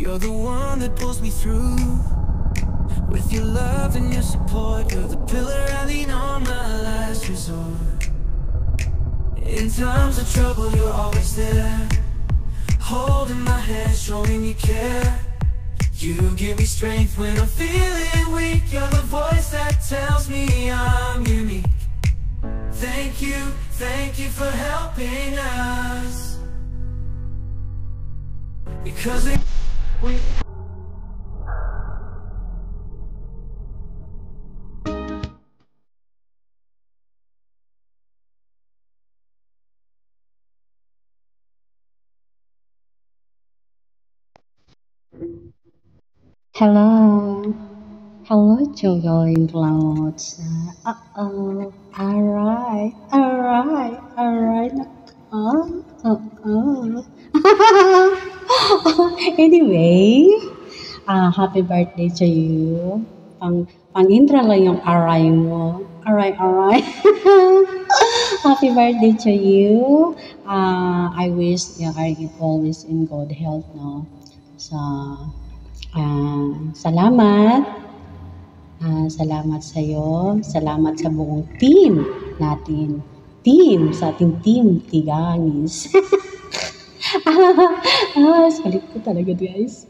You're the one that pulls me through. With your love and your support, you're the pillar I lean on, my last resort. In times of trouble, you're always there, holding my hand, showing you care. You give me strength when I'm feeling weak. You're the voice that tells me I'm unique. Thank you for helping us. Because we Hello, hello, juggling clouds. Alright. Anyway, happy birthday to you. Pang intro lang yung aray mo. Alright. Happy birthday to you. I wish you are always in good health, no? So, salamat. Salamat sa iyo. Salamat sa buong team natin. Sa ating team, Tigangis. Salit ko talaga, guys.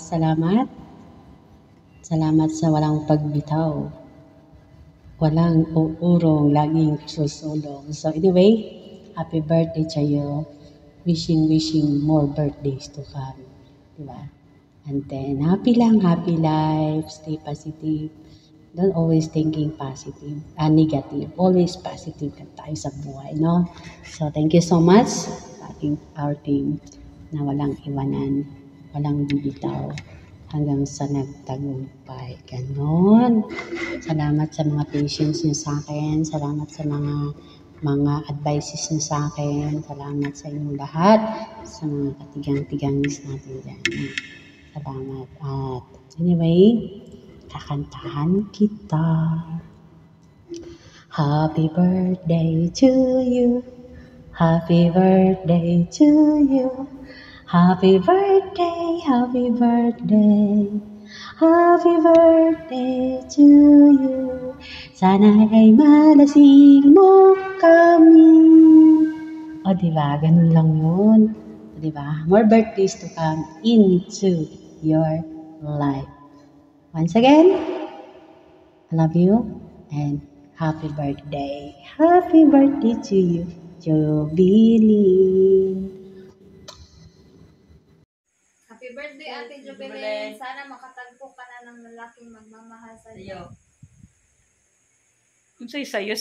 Salamat. Salamat sa walang pagbitaw. Walang uurong, laging susulong. So anyway, happy birthday to you. Wishing more birthdays to come. Diba? And then, happy life, stay positive. Don't always thinking positive, negative. Always positive ka tayo sa buhay, no? So, thank you so much sa our team na walang iwanan, walang bibitaw, hanggang sa nagtagumpay. Ganon. Salamat sa mga patience niyo sa akin. Salamat sa mga advices niyo sa akin. Salamat sa inyong lahat, sa mga katigang-tigangis natin dyan. Salamat. At anyway, kakantahan kita. Happy birthday to you. Happy birthday to you. Happy birthday. Happy birthday to you. Sana ay malasing mo kami. O, diba? Ganun lang yun. O, diba? More birthdays to come into your life. Once again, I love you and happy birthday. Happy birthday to you, Jubilin. Happy birthday, Ate Jubilin. Sana makatagpo ka na ng lalaking magmamahal sa iyo. Kung sa'yo,